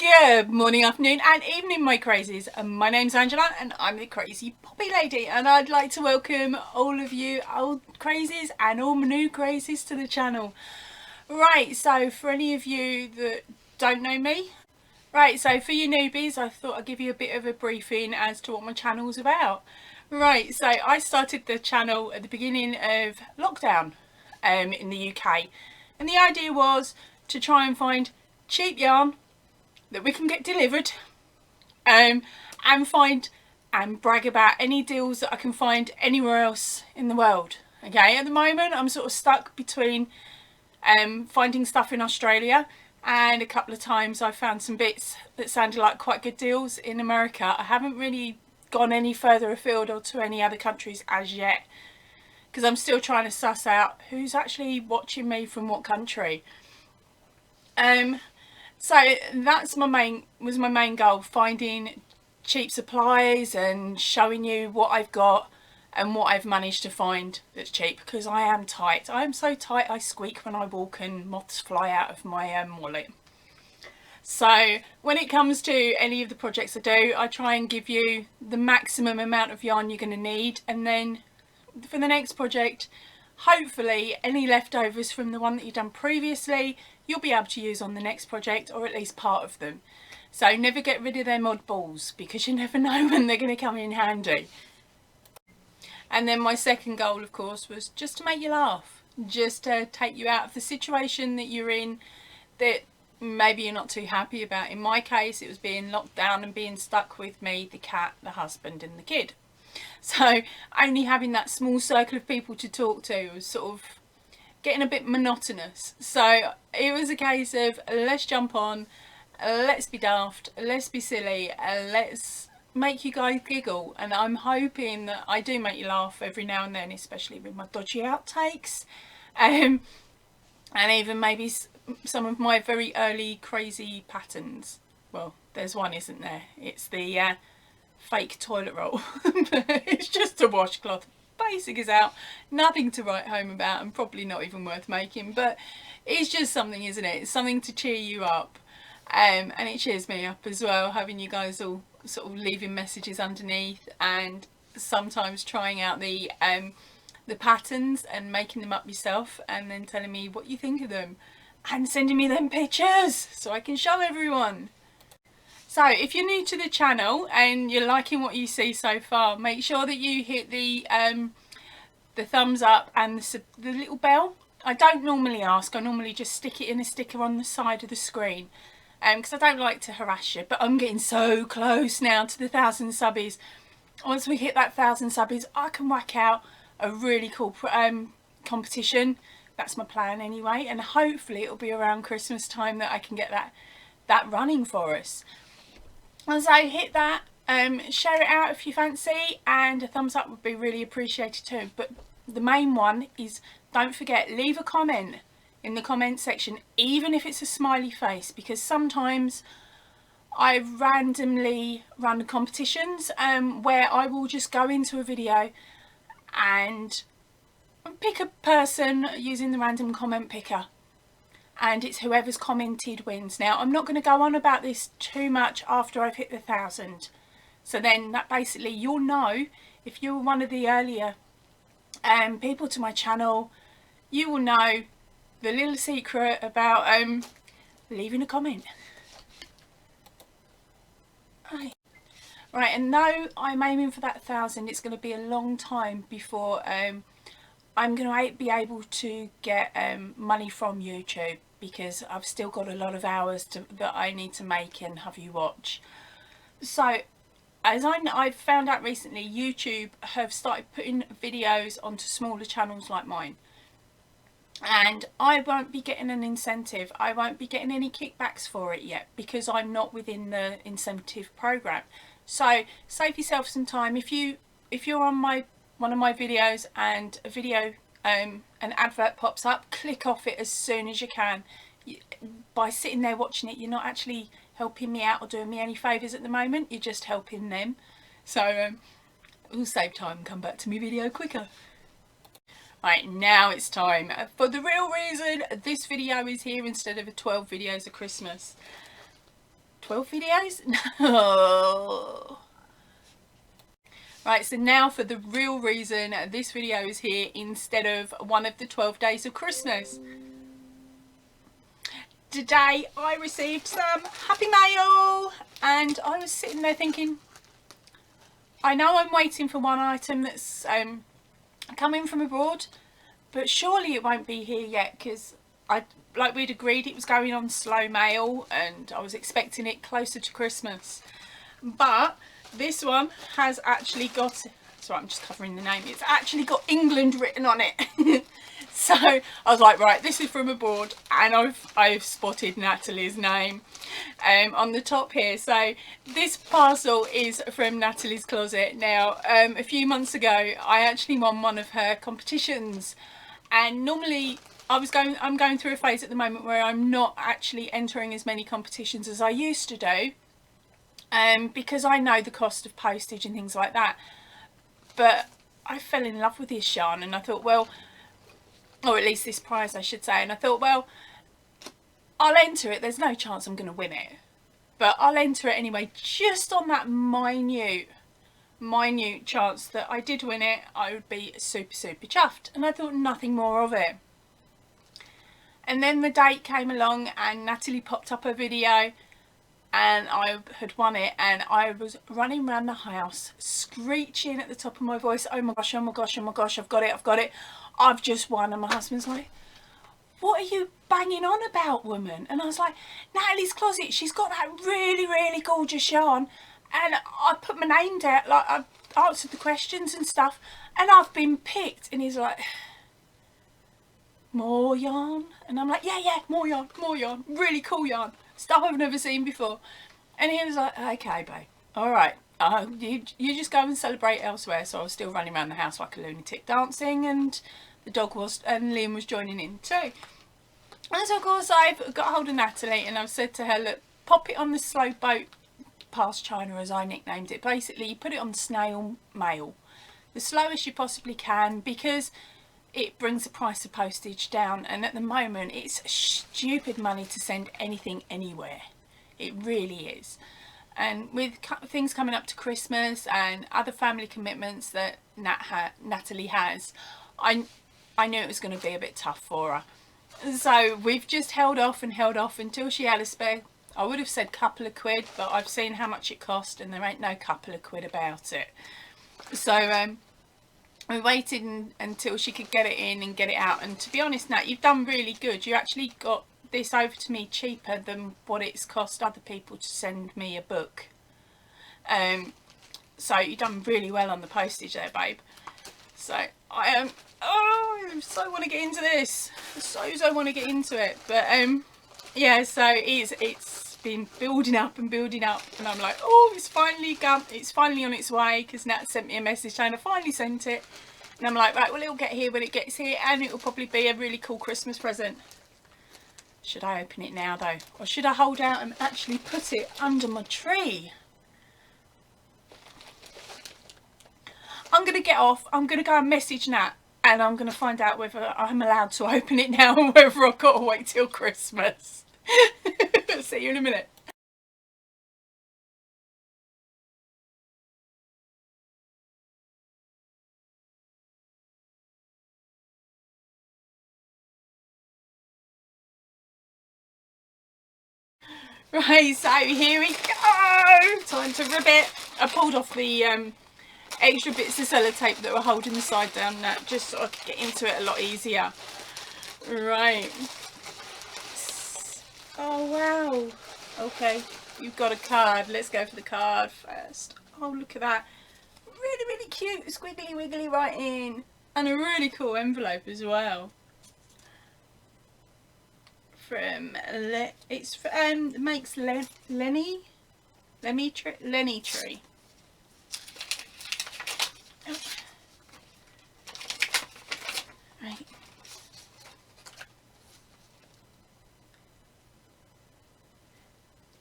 Good morning, afternoon and evening, my crazies. My name's Angela and I'm the Crazy Poppy Lady, and I'd like to welcome all of you old crazies and all new crazies to the channel. Right, so for any of you that don't know me, so for you newbies, I thought I'd give you a bit of a briefing as to what my channel's about. Right, so I started the channel at the beginning of lockdown in the UK, and the idea was to try and find cheap yarn that we can get delivered, and find and brag about any deals that I can find anywhere else in the world. Okay, at the moment I'm sort of stuck between finding stuff in Australia, and a couple of times I found some bits that sounded like quite good deals in America. I haven't really gone any further afield or to any other countries as yet, because I'm still trying to suss out who's actually watching me from what country. So that's my main goal, finding cheap supplies and showing you what I've got and what I've managed to find that's cheap, because I am tight. I am so tight I squeak when I walk and moths fly out of my wallet. So when it comes to any of the projects I do, I try and give you the maximum amount of yarn you're going to need, and then for the next project, hopefully any leftovers from the one that you've done previously you'll be able to use on the next project, or at least part of them. So never get rid of them oddballs, because you never know when they're going to come in handy. And then my second goal, of course, was just to make you laugh, just to take you out of the situation that you're in that maybe you're not too happy about. In my case, it was being locked down and being stuck with me, the cat, the husband and the kid. So only having that small circle of people to talk to was sort of getting a bit monotonous. So it was a case of, let's jump on, let's be daft, let's be silly, let's make you guys giggle. And I'm hoping that I do make you laugh every now and then, especially with my dodgy outtakes, and even maybe some of my very early crazy patterns. Well, there's one, isn't there? It's the fake toilet roll. It's just a washcloth. Basic as out, nothing to write home about, and probably not even worth making, but it's just something, isn't it? It's something to cheer you up, and it cheers me up as well, having you guys all sort of leaving messages underneath, and sometimes trying out the patterns and making them up yourself, and then telling me what you think of them and sending me them pictures so I can show everyone. So if you're new to the channel and you're liking what you see so far, make sure that you hit the thumbs up and the little bell. I don't normally ask, I normally just stick it in a sticker on the side of the screen, because I don't like to harass you, but I'm getting so close now to the 1,000 subbies. Once we hit that 1,000 subbies, I can whack out a really cool competition. That's my plan anyway, and hopefully it'll be around Christmas time that I can get that running for us. And so hit that, share it out if you fancy, and a thumbs up would be really appreciated too. But the main one is, don't forget, leave a comment in the comment section, even if it's a smiley face, because sometimes I randomly run competitions where I will just go into a video and pick a person using the random comment picker, and it's whoever's commented wins. Now I'm not going to go on about this too much after I've hit the 1,000, so then that basically you'll know, if you were one of the earlier people to my channel, you will know the little secret about leaving a comment. Right, and though I'm aiming for that 1,000, it's going to be a long time before I'm going to be able to get money from YouTube, because I've still got a lot of hours that I need to make and have you watch. So as I've found out recently, YouTube have started putting videos onto smaller channels like mine, and I won't be getting an incentive. I won't be getting any kickbacks for it yet, because I'm not within the incentive program. So save yourself some time. If you're on one of my videos and a video an advert pops up, click off it as soon as you can. By sitting there watching it, you're not actually helping me out or doing me any favours at the moment, you're just helping them. So it'll save time and come back to my video quicker. Right, now it's time for the real reason this video is here instead of 12 videos of Christmas. 12 videos? No. Right, so now for the real reason this video is here instead of one of the 12 days of Christmas. Today I received some happy mail and I was sitting there thinking, I know I'm waiting for one item that's coming from abroad, but surely it won't be here yet, because like we'd agreed it was going on slow mail and I was expecting it closer to Christmas. But this one has actually got, sorry I'm just covering the name, it's actually got England written on it. So I was like, right, this is from abroad, and I've spotted Natalie's name on the top here. So this parcel is from Natalie's Closet. Now a few months ago I actually won one of her competitions, and normally I'm going through a phase at the moment where I'm not actually entering as many competitions as I used to do, because I know the cost of postage and things like that. But I fell in love with this yarn and I thought, well, or at least this prize I should say, and I thought, well, I'll enter it. There's no chance I'm going to win it, but I'll enter it anyway, just on that minute chance that I did win it. I would be super chuffed, and I thought nothing more of it. And then the date came along and Natalie popped up a video and I had won it, and I was running around the house screeching at the top of my voice, oh my gosh, oh my gosh, oh my gosh, I've got it, I've just won. And my husband's like, what are you banging on about, woman? And I was like, Natalie's Closet, she's got that really gorgeous yarn, and I put my name down, like I answered the questions and stuff, and I've been picked. And he's like, more yarn? And I'm like, yeah, more yarn, really cool yarn, stuff I've never seen before. And he was like, okay babe, all right, you just go and celebrate elsewhere. So I was still running around the house like a lunatic dancing, and the dog was, and Liam was joining in too. And so of course I've got hold of Natalie and I've said to her, look, pop it on the slow boat past China, as I nicknamed it. Basically you put it on snail mail, the slowest you possibly can, because it brings the price of postage down, and at the moment it's stupid money to send anything anywhere. It really is. And with things coming up to Christmas and other family commitments that Natalie has, I knew it was going to be a bit tough for her. So we've just held off until she had a spare. I would have said couple of quid, but I've seen how much it cost and there ain't no couple of quid about it. So we waited until she could get it in and get it out. And to be honest, Nat, you've done really good. You actually got this over to me cheaper than what it's cost other people to send me a book. So you've done really well on the postage there, babe. So I am, I so want to get into this. So want to get into it. But yeah, so it's been building up, and I'm like, oh, it's finally on its way, because Nat sent me a message saying I finally sent it. And I'm like, right, well, it'll get here when it gets here, and it'll probably be a really cool Christmas present. Should I open it now though, or should I hold out and actually put it under my tree? I'm gonna get off, I'm gonna go and message Nat, and I'm gonna find out whether I'm allowed to open it now or whether I've got to wait till Christmas. See you in a minute. Right, so here we go. Time to rip it. I pulled off the extra bits of sellotape that were holding the side down, just so I could get into it a lot easier. Right. Oh wow. Okay, you've got a card. Let's go for the card first. Oh, look at that. Really cute squiggly wiggly writing, and a really cool envelope as well. From makes Lenny Tree. Oh. Right.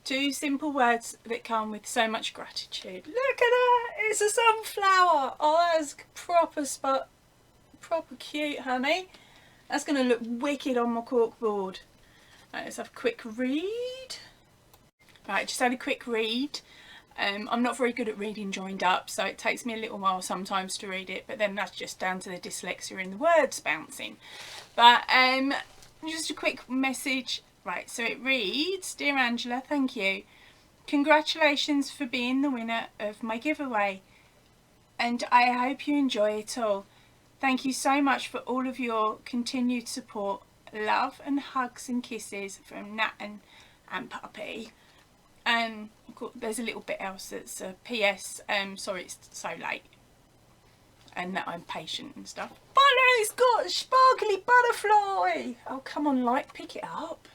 Two simple words that come with so much gratitude. Look at that! It's a sunflower! Oh, that's proper cute, honey. That's going to look wicked on my corkboard. Right, let's have a quick read. Right, just had a quick read. I'm not very good at reading joined up, so it takes me a little while sometimes to read it, but then that's just down to the dyslexia and the words bouncing. But just a quick message. Right, so it reads, Dear Angela, thank you. Congratulations for being the winner of my giveaway, and I hope you enjoy it all. Thank you so much for all of your continued support. Love and hugs and kisses from Nat and Puppy. And there's a little bit else that's a PS. Sorry it's so late, and that I'm patient and stuff. But it's got a sparkly butterfly. Oh come on, like, pick it up.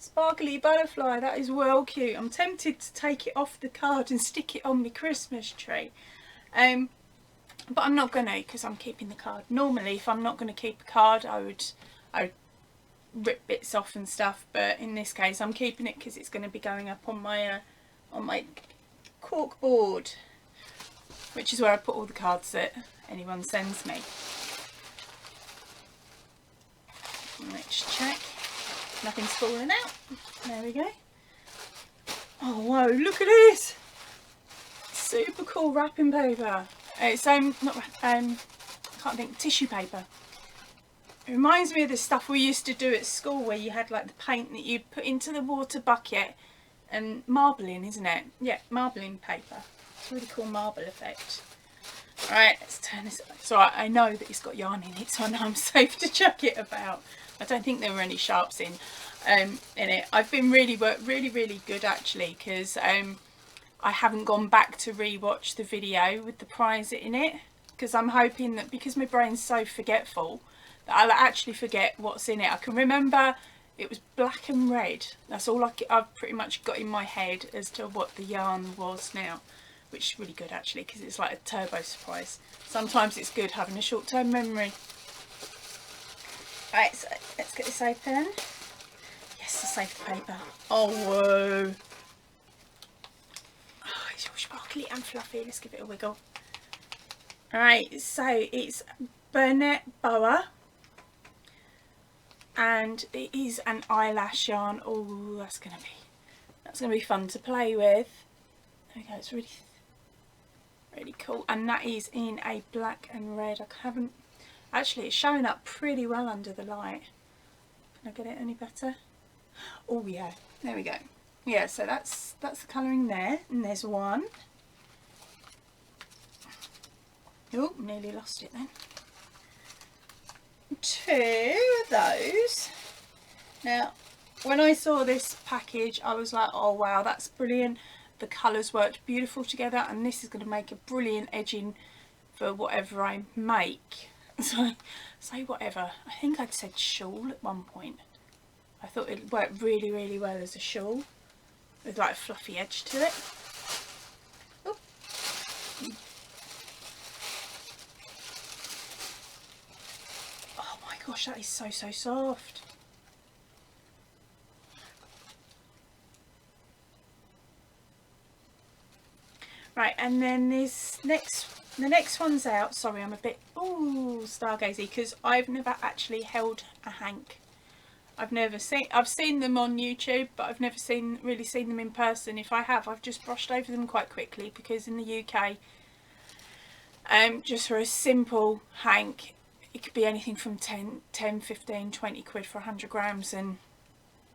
Sparkly butterfly, that is well cute. I'm tempted to take it off the card and stick it on my Christmas tree, but I'm not gonna, because I'm keeping the card. Normally if I'm not going to keep a card I would rip bits off and stuff, but in this case I'm keeping it because it's going to be going up on my cork board, which is where I put all the cards that anyone sends me. Let's check. Nothing's falling out. There we go. Oh whoa, look at this! Super cool wrapping paper. It's not I can't think, tissue paper. It reminds me of the stuff we used to do at school where you had like the paint that you put into the water bucket and marbling, isn't it? Yeah, marbling paper. It's a really cool marble effect. Alright, let's turn this. It's alright, I know that it's got yarn in it, so I know I'm safe to chuck it about. I don't think there were any sharps in it. I've been really good actually, because I haven't gone back to re-watch the video with the prize in it, because I'm hoping that, because my brain's so forgetful, that I'll actually forget what's in it. I can remember it was black and red. That's all I've pretty much got in my head as to what the yarn was now, which is really good actually, because it's like a turbo surprise. Sometimes it's good having a short-term memory. Right, so let's get this open. Yes, the safe paper. Oh, whoa. Oh, it's all sparkly and fluffy. Let's give it a wiggle. Alright, so it's Burnett Boa. And it is an eyelash yarn. Oh, that's gonna be fun to play with. There we go, it's really cool. And that is in a black and red. Actually, it's showing up pretty well under the light. Can I get it any better? Oh yeah, there we go. Yeah, so that's the colouring there, and there's one. Oh, nearly lost it then. Two of those. Now, when I saw this package, I was like, oh wow, that's brilliant. The colours worked beautiful together, and this is going to make a brilliant edging for whatever I make. So, say whatever. I think I'd said shawl at one point. I thought it worked really well as a shawl with like a fluffy edge to it. Oh. Oh my gosh, that is so soft. Right, and then the next one's out. Sorry, I'm a bit stargazy, because I've never actually held a hank. I've seen them on YouTube, but I've never really seen them in person. If I have, I've just brushed over them quite quickly, because in the UK, just for a simple hank, it could be anything from 10, 15, 20 quid for 100 grams. And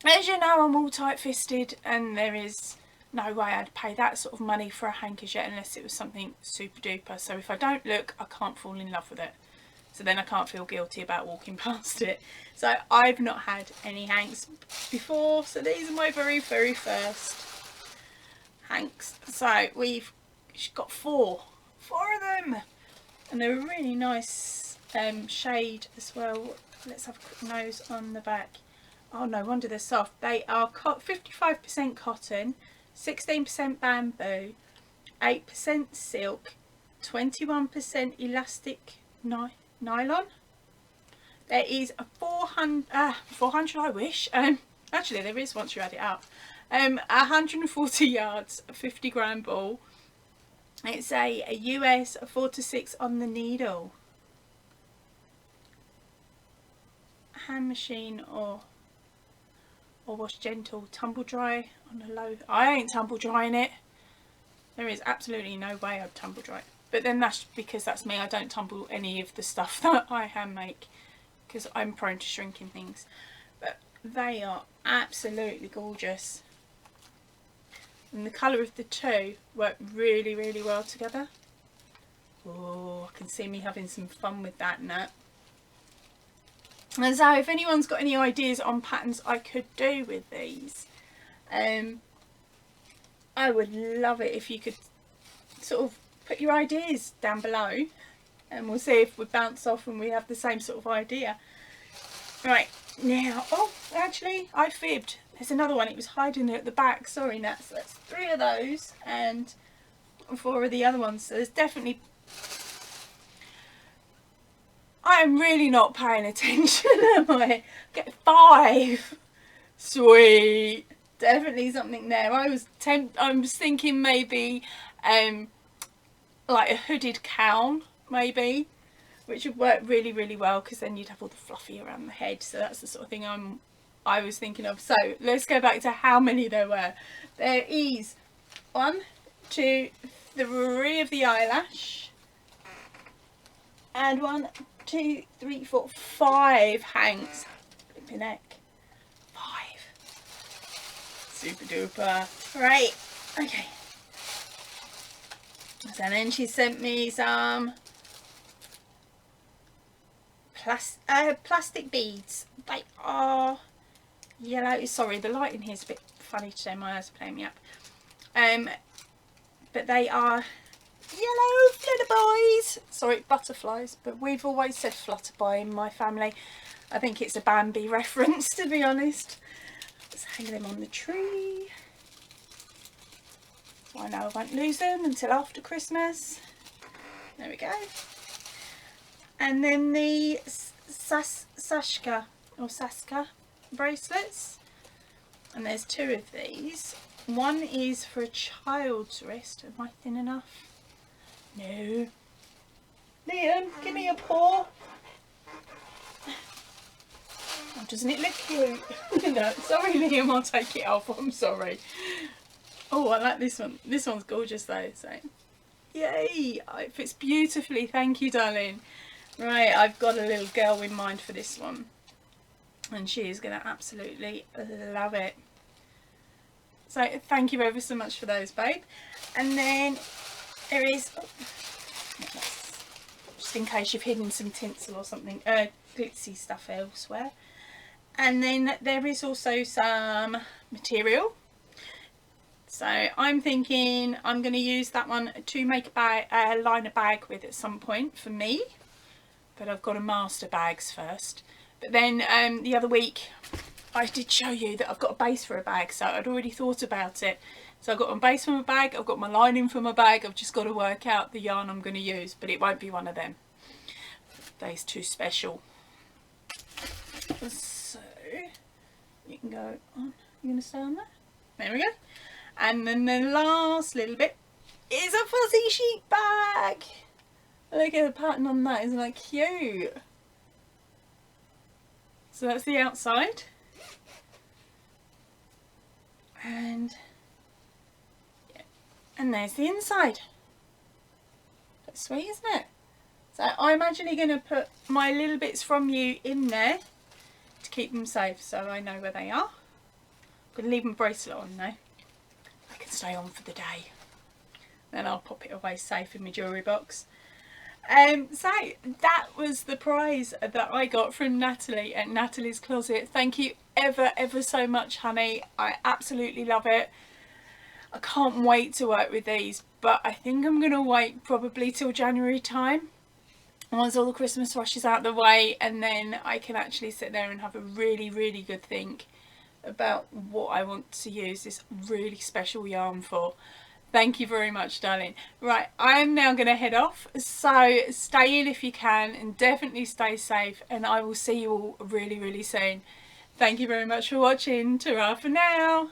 as you know, I'm all tight-fisted, and there is no way I'd pay that sort of money for a hank as yet, unless it was something super duper. So if I don't look, I can't fall in love with it. So then I can't feel guilty about walking past it. So I've not had any hanks before, so these are my very first hanks. So we've got four of them, and they're a really nice shade as well. Let's have a quick nose on the back. Oh, no wonder they're soft. They are 55% cotton, 16% bamboo, 8% silk, 21% elastic nylon. There is a 400 I wish, actually there is once you add it up, 140 yards, a 50 gram ball. It's a US 4 to 6 on the needle, hand machine or or wash gentle, tumble dry on a low. I ain't tumble drying it. There is absolutely no way I'd tumble dry it. But then that's because that's me. I don't tumble any of the stuff that I hand make because I'm prone to shrinking things. But they are absolutely gorgeous. And the colour of the two work really, really well together. Oh, I can see me having some fun with that now. And so if anyone's got any ideas on patterns I could do with these, I would love it if you could sort of put your ideas down below, and we'll see if we bounce off and we have the same sort of idea. Right, now, oh, actually, I fibbed. There's another one. It was hiding there at the back. Sorry, Nat. So that's 3 of those and 4 of the other ones. So there's definitely... I am really not paying attention, am I? Get 5. Sweet. Definitely something there. I was thinking maybe like a hooded cowl, maybe, which would work really, really well because then you'd have all the fluffy around the head. So that's the sort of thing I was thinking of. So let's go back to how many there were. There is 1, 2, 3 of the eyelash, and 1, 2, 3, 4, 5 hanks. Flipping heck. 5. Super duper. Right. Okay. So then she sent me some plastic beads. They are yellow. Sorry, the light in here is a bit funny today. My eyes are playing me up. But they are yellow flutterboys. Sorry, butterflies. But we've always said flutterby in my family. I think it's a Bambi reference, to be honest. Let's hang them on the tree. So I know I won't lose them until after Christmas. There we go. And then the Saska bracelets. And there's 2 of these. One is for a child's wrist. Am I thin enough? No. Liam, give me a paw. Oh, doesn't it look cute? No, sorry Liam, I'll take it off. I'm sorry. Oh, I like this one. This one's gorgeous though. So, yay! It fits beautifully. Thank you, darling. Right, I've got a little girl in mind for this one, and she is going to absolutely love it. So thank you ever so much for those, babe. And then there is, just in case you've hidden some tinsel or something, glitzy stuff elsewhere. And then there is also some material. So I'm thinking I'm going to use that one to make a liner bag with at some point for me. But I've got to master bags first. But then the other week I did show you that I've got a base for a bag, so I'd already thought about it. So I've got my base for my bag, I've got my lining for my bag, I've just got to work out the yarn I'm going to use, but it won't be one of them. They's too special. So you can go on, you're going to stay on there? There we go. And then the last little bit is a fuzzy sheet bag. Look at the pattern on that, isn't that cute? So that's the outside. And there's the inside. That's sweet, isn't it? So I'm actually going to put my little bits from you in there to keep them safe, so I know where they are. I'm going to leave my bracelet on now. I can stay on for the day. Then I'll pop it away safe in my jewellery box. So that was the prize that I got from Natalie at Natalie's Closet. Thank you ever so much, honey. I absolutely love it. I can't wait to work with these, but I think I'm going to wait probably till January time, once all the Christmas rush is out of the way, and then I can actually sit there and have a really good think about what I want to use this really special yarn for. Thank you very much, darling. Right, I am now going to head off, so stay in if you can and definitely stay safe, and I will see you all really soon. Thank you very much for watching. Ta-ra for now.